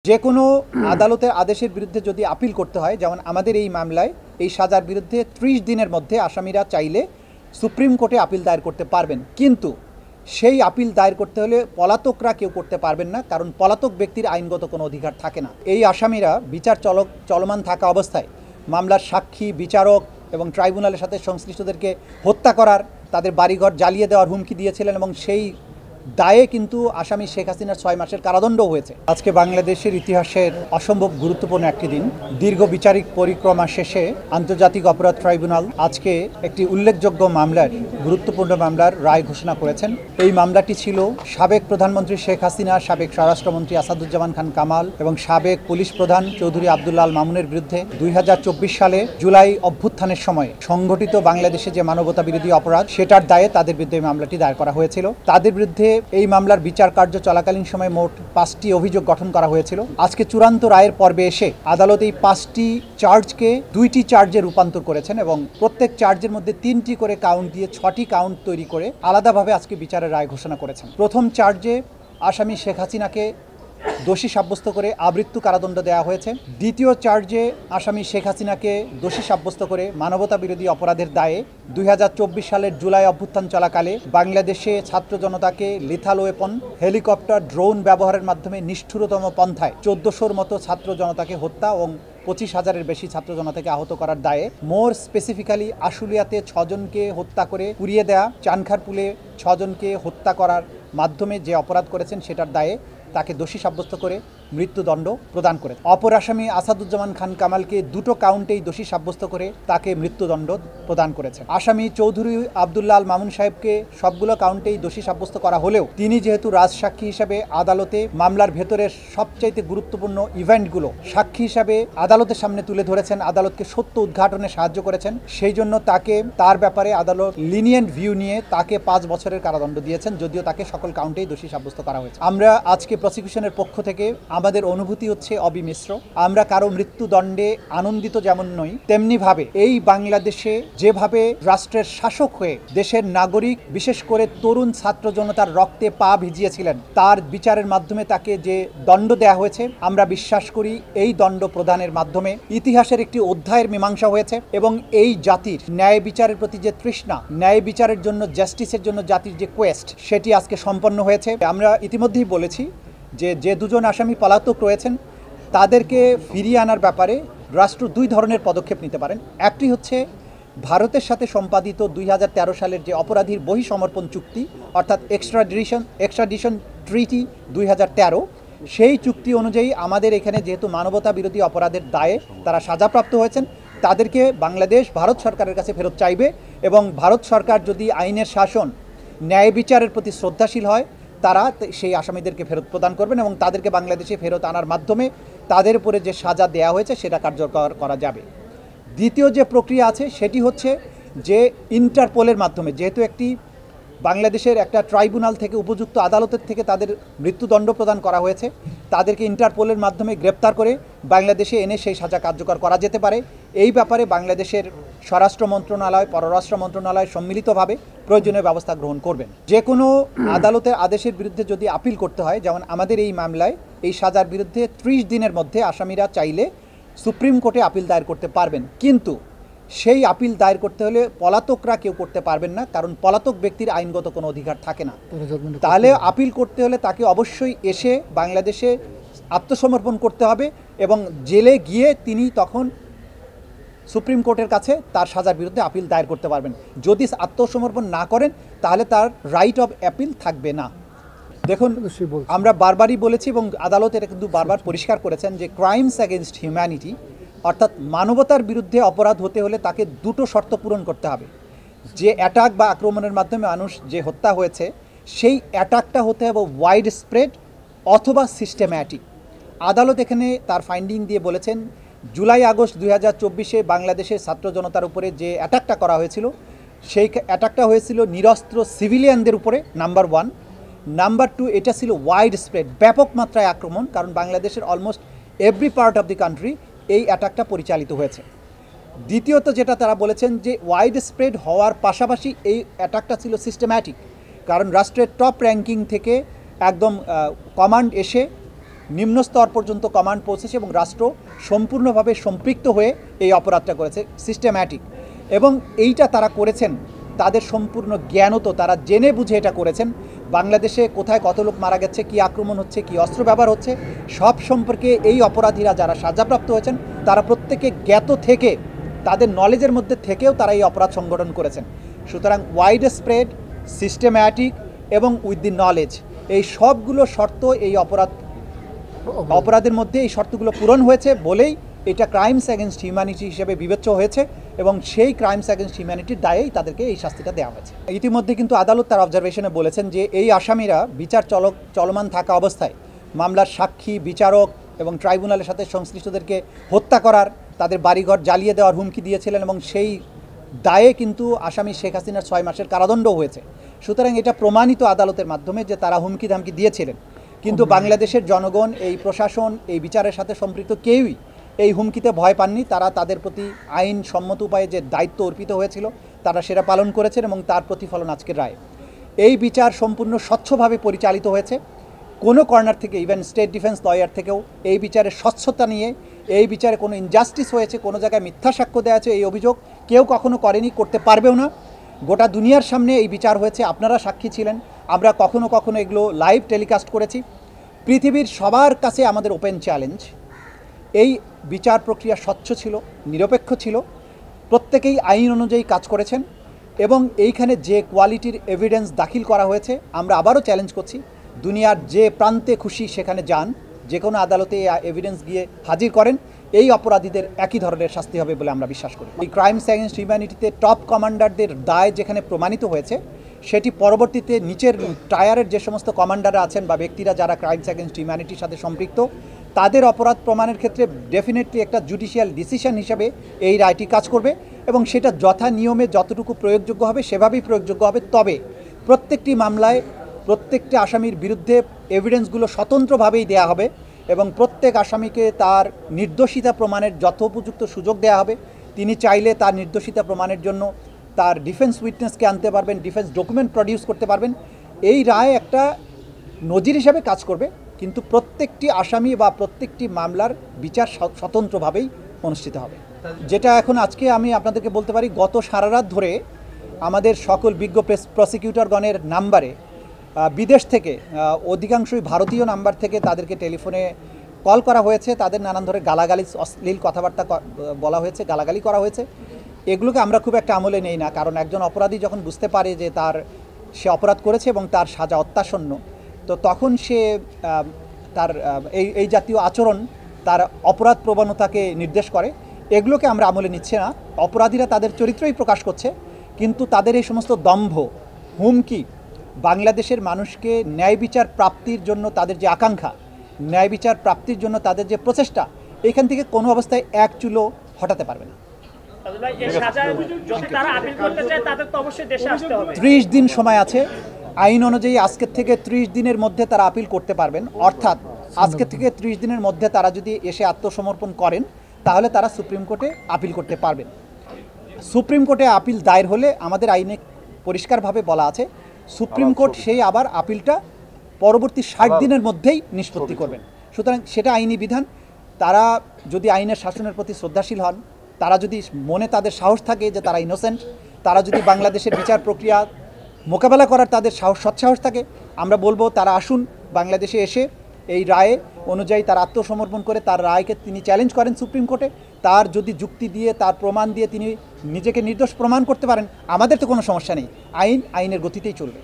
যে কোনো আদালতের আদেশের বিরুদ্ধে যদি আপিল করতে হয়, যেমন আমাদের এই মামলায় এই সাজার বিরুদ্ধে 30 দিনের মধ্যে আসামিরা চাইলে সুপ্রিম কোর্টে আপিল দায়ের করতে পারবেন। কিন্তু সেই আপিল দায়ের করতে হলে পলাতকরা কেউ করতে পারবেন না, কারণ পলাতক ব্যক্তির আইনগত কোনো অধিকার থাকে না। এই আসামিরা বিচার চলমান থাকা অবস্থায় মামলার সাক্ষী, বিচারক এবং ট্রাইব্যুনালের সাথে সংশ্লিষ্টদেরকে হত্যা করার, তাদের বাড়িঘর জ্বালিয়ে দেওয়ার হুমকি দিয়েছিলেন এবং সেই দায়ে কিন্তু আসামি শেখ হাসিনার 6 মাসের কারাদণ্ড হয়েছে। আজকে বাংলাদেশের ইতিহাসের অসম্ভব গুরুত্বপূর্ণ একটি দিন। দীর্ঘ বিচারিক পরিক্রমা শেষে আন্তর্জাতিক অপরাধ ট্রাইব্যুনাল আজকে একটি উল্লেখযোগ্য মামলার, গুরুত্বপূর্ণ মামলার রায় ঘোষণা করেছেন। এই মামলাটি ছিল সাবেক প্রধানমন্ত্রী শেখ হাসিনা, সাবেক স্বরাষ্ট্রমন্ত্রী আসাদুজ্জামান খান কামাল এবং সাবেক পুলিশ প্রধান চৌধুরী আব্দুল্লাহ আল মামুনের বিরুদ্ধে 2024 সালে জুলাই অভ্যুত্থানের সময় সংঘটিত বাংলাদেশে যে মানবতা বিরোধী অপরাধ, সেটার দায়ে তাদের বিরুদ্ধে মামলাটি দায়ের করা হয়েছিল। তাদের বিরুদ্ধে এই মামলার বিচার কার্য চলাকালীন সময় মোট 5টি অভিযোগ গঠন করা হয়েছিল। আজকে চূড়ান্ত রায়ের পর্বে এসে আদালত এই 5টি চার্জকে 2টি চার্জে রূপান্তর করেছেন এবং প্রত্যেক চার্জের মধ্যে 3টি করে কাউন্ট দিয়ে 6টি কাউন্ট তৈরি করে আলাদাভাবে আজকে বিচারের রায় ঘোষণা করেছেন। প্রথম চার্জে আসামি শেখ হাসিনাকে দোষী সাব্যস্ত করে আমৃত্যু কারাদণ্ড দেওয়া হয়েছে। দ্বিতীয় চার্জে আসামি শেখ হাসিনাকে দোষী সাব্যস্ত করে মানবতা বিরোধী অপরাধের দায়ে 2024 সালের জুলাই অভ্যুত্থান চলাকালে বাংলাদেশে ছাত্র জনতাকে লিথাল ওয়েপন, হেলিকপ্টার, ড্রোন ব্যবহারের মাধ্যমে নিষ্ঠুরতম পন্থায় 1400-র মতো ছাত্র জনতাকে হত্যা এবং 25,000-এর বেশি ছাত্র জনতাকে আহত করার দায়ে, মোর স্পেসিফিক্যালি আশুলিয়াতে 6 জনকে হত্যা করে পুড়িয়ে দেয়া, চানখারপুলে 6 জনকে হত্যা করার মাধ্যমে যে অপরাধ করেছেন সেটার দায়ে তাকে দোষী সাব্যস্ত করে মৃত্যুদণ্ড প্রদান করে। অপর আসামি আসাদুজ্জামান খান কামালকে 2টো কাউন্টেই দোষী সাব্যস্ত করে তাকে মৃত্যুদণ্ড প্রদান করেছেন। আসামি চৌধুরী আব্দুল্লাহ আল মামুন সাহেবকে সবগুলো কাউন্টেই দোষী সাব্যস্ত করা হলেও তিনি যেহেতু রাজসাক্ষী হিসাবে আদালতে মামলার ভেতরের সবচাইতে গুরুত্বপূর্ণ ইভেন্টগুলো সাক্ষী হিসাবে আদালতের সামনে তুলে ধরেছেন, আদালতকে সত্য উদ্ঘাটনে সাহায্য করেছেন, সেই জন্য তাকে তার ব্যাপারে আদালত লিনিয়েন্ট ভিউ নিয়ে তাকে 5 বছরের কারাদণ্ড দিয়েছেন, যদিও তাকে সকল কাউন্টেই দোষী সাব্যস্ত করা হয়েছে। আমরা আজকে প্রসিকিউশনের পক্ষ থেকে আমাদের অনুভূতি হচ্ছে অবিমিশ্র। আমরা কারো মৃত্যুদণ্ডে আনন্দিত যেমন নই, তেমনিভাবে এই বাংলাদেশে যেভাবে রাষ্ট্রের শাসক হয়ে দেশের নাগরিক, বিশেষ করে তরুণ ছাত্র জনতার রক্তে পা ভিজিয়েছিলেন, তার বিচারের মাধ্যমে তাকে যে দণ্ড দেয়া হয়েছে, আমরা বিশ্বাস করি এই দণ্ড প্রদানের মাধ্যমে ইতিহাসের একটি অধ্যায়ের মীমাংসা হয়েছে এবং এই জাতির ন্যায় বিচারের প্রতি যে তৃষ্ণা, ন্যায় বিচারের জন্য, জাস্টিসের জন্য জাতির যে কোয়েস্ট, সেটি আজকে সম্পন্ন হয়েছে। আমরা ইতিমধ্যেই বলেছি যে 2 জন আসামি পলাতক রয়েছেন তাদেরকে ফিরিয়ে আনার ব্যাপারে রাষ্ট্র 2 ধরনের পদক্ষেপ নিতে পারেন। একটি হচ্ছে ভারতের সাথে সম্পাদিত 2013 সালের যে অপরাধীর বহিঃসমর্পণ চুক্তি, অর্থাৎ এক্সট্রাডিশন ট্রিটি 2013, সেই চুক্তি অনুযায়ী আমাদের এখানে যেহেতু মানবতা বিরোধী অপরাধের দায়ে তারা সাজাপ্রাপ্ত হয়েছেন, তাদেরকে বাংলাদেশ ভারত সরকারের কাছে ফেরত চাইবে এবং ভারত সরকার যদি আইনের শাসন, ন্যায় বিচারের প্রতি শ্রদ্ধাশীল হয়, তারা সেই আসামিদেরকে ফেরত প্রদান করবেন এবং তাদেরকে বাংলাদেশে ফেরত আনার মাধ্যমে তাদের উপরে যে সাজা দেয়া হয়েছে সেটা কার্যকর করা যাবে। দ্বিতীয় যে প্রক্রিয়া আছে সেটি হচ্ছে যে ইন্টারপোলের মাধ্যমে, যেহেতু একটি বাংলাদেশের একটা ট্রাইব্যুনাল থেকে, উপযুক্ত আদালতের থেকে তাদের মৃত্যুদণ্ড প্রদান করা হয়েছে, তাদেরকে ইন্টারপোলের মাধ্যমে গ্রেপ্তার করে বাংলাদেশে এনে সেই সাজা কার্যকর করা যেতে পারে। এই ব্যাপারে বাংলাদেশের স্বরাষ্ট্র মন্ত্রণালয়, পররাষ্ট্র মন্ত্রণালয় সম্মিলিতভাবে প্রয়োজনীয় ব্যবস্থা গ্রহণ করবেন। যে কোনো আদালতের আদেশের বিরুদ্ধে যদি আপিল করতে হয়, যেমন আমাদের এই মামলায় এই সাজার বিরুদ্ধে 30 দিনের মধ্যে আসামিরা চাইলে সুপ্রিম কোর্টে আপিল দায়ের করতে পারবেন। কিন্তু সেই আপিল দায়ের করতে হলে পলাতকরা কেউ করতে পারবেন না, কারণ পলাতক ব্যক্তির আইনগত কোনো অধিকার থাকে না। তাহলে আপিল করতে হলে তাকে অবশ্যই এসে বাংলাদেশে আত্মসমর্পণ করতে হবে এবং জেলে গিয়ে তিনি তখন সুপ্রিম কোর্টের কাছে তার সাজার বিরুদ্ধে আপিল দায়ের করতে পারবেন। যদি আত্মসমর্পণ না করেন তাহলে তার রাইট অফ অ্যাপিল থাকবে না। দেখুন, আমরা বারবারই বলেছি এবং আদালত এটা কিন্তু বারবার পরিষ্কার করেছেন যে ক্রাইমস অ্যাগেনস্ট হিউম্যানিটি, অর্থাৎ মানবতার বিরুদ্ধে অপরাধ হতে হলে তাকে 2টো শর্ত পূরণ করতে হবে। যে অ্যাটাক বা আক্রমণের মাধ্যমে মানুষ যে হত্যা হয়েছে, সেই অ্যাটাকটা হতে হবে ওয়াইড স্প্রেড অথবা সিস্টেম্যাটিক। আদালত এখানে তার ফাইন্ডিং দিয়ে বলেছেন জুলাই আগস্ট 2024-এ বাংলাদেশের ছাত্র জনতার উপরে যে অ্যাটাকটা করা হয়েছিল, সেই অ্যাটাকটা হয়েছিল নিরস্ত্র সিভিলিয়ানদের উপরে, নাম্বার 1। নাম্বার 2, এটা ছিল ওয়াইড স্প্রেড, ব্যাপক মাত্রায় আক্রমণ, কারণ বাংলাদেশের almost every part of the country এই অ্যাটাকটা পরিচালিত হয়েছে। দ্বিতীয়ত যেটা তারা বলেছেন যে ওয়াইড স্প্রেড হওয়ার পাশাপাশি এই অ্যাটাকটা ছিল সিস্টেম্যাটিক, কারণ রাষ্ট্রের টপ র্যাঙ্কিং থেকে একদম কমান্ড এসে নিম্ন স্তর পর্যন্ত কমান্ড পৌঁছেছে এবং রাষ্ট্র সম্পূর্ণভাবে সম্পৃক্ত হয়ে এই অপরাধটা করেছে, সিস্টেম্যাটিক। এবং এইটা তারা করেছেন তাদের সম্পূর্ণ জ্ঞানত, তারা জেনে বুঝে এটা করেছেন। বাংলাদেশে কোথায় কত লোক মারা গেছে, কী আক্রমণ হচ্ছে, কী অস্ত্র ব্যবহার হচ্ছে, সব সম্পর্কে এই অপরাধীরা যারা সাজাপ্রাপ্ত হয়েছেন তারা প্রত্যেকে জ্ঞাত থেকে, তাদের নলেজের মধ্যে থেকেও তারা এই অপরাধ সংগঠন করেছেন। সুতরাং ওয়াইড স্প্রেড, সিস্টেম্যাটিক এবং উইথ দি নলেজ, এই সবগুলো শর্ত এই অপরাধের মধ্যে এই শর্তগুলো পূরণ হয়েছে বলেই এটা ক্রাইমস অ্যাগেনস্ট হিউম্যানিটি হিসেবে বিবেচ্য হয়েছে এবং সেই ক্রাইমস অ্যাগেনস্ট হিউম্যানিটির দায়েই তাদেরকে এই শাস্তিটা দেওয়া হয়েছে। ইতিমধ্যে কিন্তু আদালত তার অবজারভেশনে বলেছেন যে এই আসামিরা বিচার চলমান থাকা অবস্থায় মামলার সাক্ষী, বিচারক এবং ট্রাইব্যুনালের সাথে সংশ্লিষ্টদেরকে হত্যা করার, তাদের বাড়িঘর জ্বালিয়ে দেওয়ার হুমকি দিয়েছিলেন এবং সেই দায়ে কিন্তু আসামি শেখ হাসিনার 6 মাসের কারাদণ্ড হয়েছে। সুতরাং এটা প্রমাণিত আদালতের মাধ্যমে যে তারা হুমকি ধামকি দিয়েছিলেন। কিন্তু বাংলাদেশের জনগণ, এই প্রশাসন, এই বিচারের সাথে সম্পৃক্ত কেউই এই হুমকিতে ভয় পাননি। তারা তাদের প্রতি আইন সম্মত উপায়ে যে দায়িত্ব অর্পিত হয়েছিল তারা সেটা পালন করেছেন এবং তার প্রতিফলন আজকের রায়। এই বিচার সম্পূর্ণ স্বচ্ছভাবে পরিচালিত হয়েছে। কোনো কর্নার থেকে, ইভেন স্টেট ডিফেন্স লয়ার থেকেও এই বিচারের স্বচ্ছতা নিয়ে, এই বিচারে কোনো ইনজাস্টিস হয়েছে, কোনো জায়গায় মিথ্যা সাক্ষ্য দেওয়া আছে, এই অভিযোগ কেউ কখনো করেনি, করতে পারবেও না। গোটা দুনিয়ার সামনে এই বিচার হয়েছে, আপনারা সাক্ষী ছিলেন, আমরা কখনো কখনো এগুলো লাইভ টেলিকাস্ট করেছি। পৃথিবীর সবার কাছে আমাদের ওপেন চ্যালেঞ্জ, এই বিচার প্রক্রিয়া স্বচ্ছ ছিল, নিরপেক্ষ ছিল, প্রত্যেকেই আইন অনুযায়ী কাজ করেছেন এবং এইখানে যে কোয়ালিটির এভিডেন্স দাখিল করা হয়েছে, আমরা আবারও চ্যালেঞ্জ করছি, দুনিয়ার যে প্রান্তে খুশি সেখানে যান, যে কোনো আদালতে এই এভিডেন্স গিয়ে হাজির করেন, এই অপরাধীদের একই ধরনের শাস্তি হবে বলে আমরা বিশ্বাস করি। এই ক্রাইমস অ্যাগেনস্ট হিউম্যানিটিতে টপ কমান্ডারদের দায় যেখানে প্রমাণিত হয়েছে, সেটি পরবর্তীতে নিচের টায়ারের যে সমস্ত কমান্ডাররা আছেন বা ব্যক্তিরা যারা ক্রাইমস অ্যাগেনস্ট হিউম্যানিটির সাথে সম্পৃক্ত, তাদের অপরাধ প্রমাণের ক্ষেত্রে ডেফিনেটলি একটা জুডিশিয়াল ডিসিশন হিসেবে এই রায়টি কাজ করবে এবং সেটা যথা নিয়মে যতটুকু প্রয়োগযোগ্য হবে সেভাবেই প্রয়োগযোগ্য হবে। তবে প্রত্যেকটি মামলায় প্রত্যেকটি আসামির বিরুদ্ধে এভিডেন্সগুলো স্বতন্ত্রভাবেই দেয়া হবে এবং প্রত্যেক আসামিকে তার নির্দোষিতা প্রমাণের যথোপযুক্ত সুযোগ দেওয়া হবে। তিনি চাইলে তার নির্দোষিতা প্রমাণের জন্য তার ডিফেন্স উইটনেসকে আনতে পারবেন, ডিফেন্স ডকুমেন্ট প্রডিউস করতে পারবেন। এই রায় একটা নজির হিসাবে কাজ করবে, কিন্তু প্রত্যেকটি আসামি বা প্রত্যেকটি মামলার বিচার স্বতন্ত্রভাবেই অনুষ্ঠিত হবে। যেটা এখন আজকে আমি আপনাদেরকে বলতে পারি, গত সারা রাত ধরে আমাদের সকল বিজ্ঞ প্রসিকিউটরগণের নাম্বারে বিদেশ থেকে, অধিকাংশই ভারতীয় নাম্বার থেকে তাদেরকে টেলিফোনে কল করা হয়েছে, তাদের নানান ধরে গালাগালি, অশ্লীল কথাবার্তা বলা হয়েছে, গালাগালি করা হয়েছে। এগুলোকে আমরা খুব একটা আমলে নেই না, কারণ একজন অপরাধী যখন বুঝতে পারে যে সে অপরাধ করেছে এবং তার সাজা অত্যাসন্ন, তো তখন সে তার এই জাতীয় আচরণ তার অপরাধ প্রবণতাকে নির্দেশ করে। এগুলোকে আমরা আমলে নিচ্ছি না। অপরাধীরা তাদের চরিত্রই প্রকাশ করছে, কিন্তু তাদের এই সমস্ত দম্ভ, হুমকি, বাংলাদেশের মানুষকে ন্যায় বিচার প্রাপ্তির জন্য তাদের যে আকাঙ্ক্ষা, ন্যায় বিচার প্রাপ্তির জন্য তাদের যে প্রচেষ্টা, এখান থেকে কোনো অবস্থায় এক চুলো হটাতে পারবে না। 30 দিন সময় আছে আইন অনুযায়ী। আজকের থেকে 30 দিনের মধ্যে তারা আপিল করতে পারবেন, অর্থাৎ আজকে থেকে 30 দিনের মধ্যে তারা যদি এসে আত্মসমর্পণ করেন তাহলে তারা সুপ্রিম কোর্টে আপিল করতে পারবেন। সুপ্রিম কোর্টে আপিল দায়ের হলে আমাদের আইনে পরিষ্কারভাবে বলা আছে সুপ্রিম কোর্ট সেই আবার আপিলটা পরবর্তী 60 দিনের মধ্যেই নিষ্পত্তি করবেন। সুতরাং সেটা আইনি বিধান। তারা যদি আইনের শাসনের প্রতি শ্রদ্ধাশীল হন, তারা যদি মনে তাদের সাহস থাকে যে তারা ইনোসেন্ট, তারা যদি বাংলাদেশের বিচার প্রক্রিয়া মোকাবেলা করার তাদের সৎসাহস থাকে, আমরা বলবো তারা আসুন বাংলাদেশে এসে এই রায়ে অনুযায়ী তার আত্মসমর্পণ করে তার রায়কে তিনি চ্যালেঞ্জ করেন সুপ্রিম কোর্টে। তার যদি যুক্তি দিয়ে, তার প্রমাণ দিয়ে তিনি নিজেকে নির্দোষ প্রমাণ করতে পারেন, আমাদের তো কোনো সমস্যা নেই। আইনের গতিতেই চলবে।